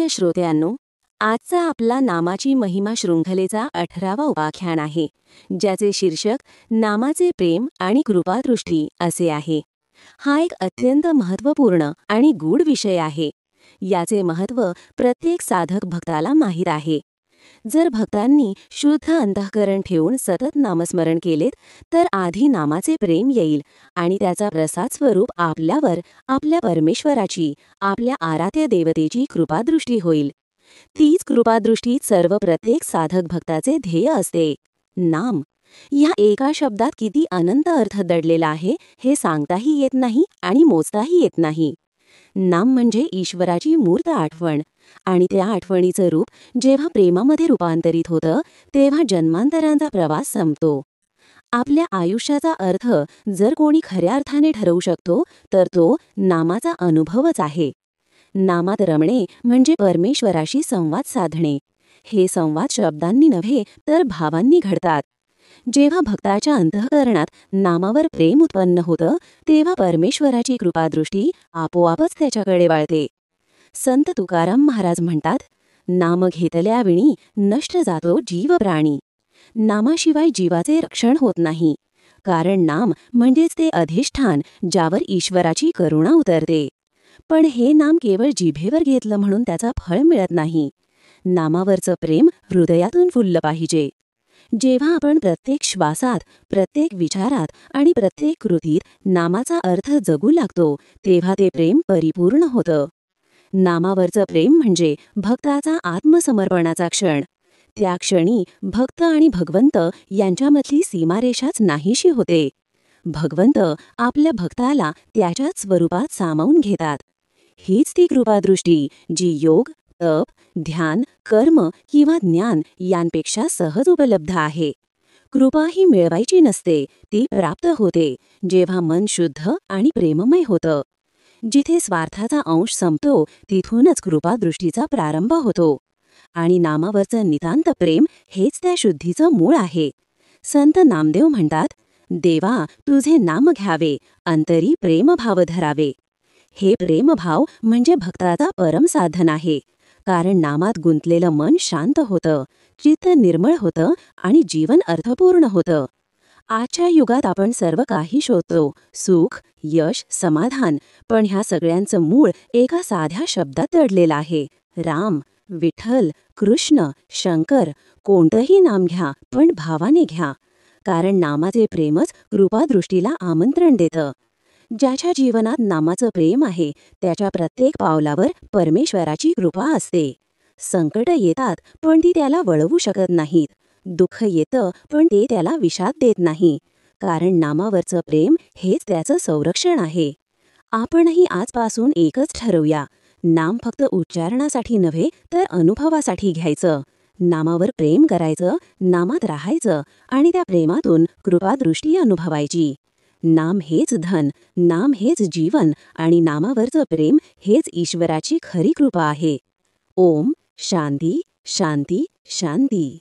प्रिय श्रोत्यांनो, आजचा आपला नामाची महिमा शृंखलेचा 18वा उपाख्यान आहे, ज्याचे शीर्षक नामाचे प्रेम आणि कृपादृष्टी असे आहे. हा एक अत्यंत महत्त्वपूर्ण आणि गूढ विषय आहे. याचे महत्त्व प्रत्येक साधक भक्ताला माहीत आहे. जर भक्तांनी शुद्ध अंतःकरण ठेवून सतत नामस्मरण केलेत, तर आधी नामाचे प्रेम येईल आणि त्याचा प्रसाद स्वरूप आपल्यावर आपल्या परमेश्वराची, आपल्या आराध्य देवतेची कृपादृष्टी होईल. तीच कृपादृष्टी सर्व प्रत्येक साधक भक्ताचे ध्येय असते. नाम या एका शब्दात किती अनंत अर्थ दडलेला आहे हे सांगताही येत नाही आणि मोजताही येत नाही. नाम म्हणजे ईश्वराची मूर्त आठवण, आणि त्या आठवणीचं रूप जेव्हा प्रेमामध्ये रूपांतरित होतं, तेव्हा जन्मांतरांचा प्रवास संपतो. आपल्या आयुष्याचा अर्थ जर कोणी खऱ्या अर्थाने ठरवू शकतो, तर तो नामाचा अनुभवच आहे. नामात रमणे म्हणजे परमेश्वराशी संवाद साधणे. हे संवाद शब्दांनी नव्हे तर भावांनी घडतात. जेव्हा भक्ताच्या अंतःकरणात नामावर प्रेम उत्पन्न होतं, तेव्हा परमेश्वराची कृपादृष्टी आपोआपच त्याच्याकडे वळते. संत तुकाराम महाराज म्हणतात, नाम घेतल्याविणी नष्ट जातो जीव प्राणी. नामाशिवाय जीवाचे रक्षण होत नाही, कारण नाम म्हणजेच ते अधिष्ठान ज्यावर ईश्वराची करुणा उतरते. पण हे नाम केवळ जिभेवर घेतलं म्हणून त्याचा फळ मिळत नाही. नामावरचं प्रेम हृदयातून फुललं पाहिजे. जेव्हा आपण प्रत्येक श्वासात, प्रत्येक विचारात आणि प्रत्येक कृतीत नामाचा अर्थ जगू लागतो, तेव्हा ते प्रेम परिपूर्ण होतं. नामावरचं प्रेम म्हणजे भक्ताचा आत्मसमर्पणाचा क्षण. त्या क्षणी भक्त आणि भगवंत यांच्यामधली सीमारेषाच नाहीशी होते. भगवंत आपल्या भक्ताला त्याच्याच स्वरूपात सामावून घेतात. हीच ती कृपादृष्टी जी योग, तप, ध्यान, कर्म किंवा ज्ञान यांपेक्षा सहज उपलब्ध आहे. कृपा ही मिळवायची नसते, ती प्राप्त होते जेव्हा मन शुद्ध आणि प्रेममय होतं. जिथे स्वार्थाचा अंश संपतो, तिथूनच कृपादृष्टीचा प्रारंभ होतो. आणि नामावरचं नितांत प्रेम हेच त्या शुद्धीचं मूळ आहे. संत नामदेव म्हणतात, देवा तुझे नाम घ्यावे, अंतरी प्रेमभाव धरावे. हे प्रेमभाव म्हणजे भक्ताचा परम साधन आहे. कारण नामात गुंतलेलं मन शांत होतं, चित्त निर्मळ होतं आणि जीवन अर्थपूर्ण होतं. आजच्या युगात आपण सर्व काही शोधतो, सुख, यश, समाधान, पण ह्या सगळ्यांचं मूळ एका साध्या शब्दात दडलेलं आहे, राम. विठ्ठल, कृष्ण, शंकर, कोणतंही नाम घ्या, पण भावाने घ्या. कारण नामाचे प्रेमच कृपादृष्टीला आमंत्रण देतं. ज्याच्या जीवनात नामाचं प्रेम आहे, त्याच्या प्रत्येक पावलावर परमेश्वराची कृपा असते. संकट येतात, पण ती त्याला वळवू शकत नाहीत. दुःख येतं, पण ते त्याला विषाद देत नाही. कारण नामावरचं प्रेम हेच त्याचं संरक्षण आहे. आपणही आजपासून एकच ठरवूया, नाम फक्त उच्चारणासाठी नव्हे तर अनुभवासाठी घ्यायचं. नामावर प्रेम करायचं, नामात राहायचं आणि त्या प्रेमातून कृपादृष्टी अनुभवायची. नाम हेच धन, नाम हेच जीवन आणि नामावरचं प्रेम हेच ईश्वराची खरी कृपा आहे. ओम शांती शांती शांती.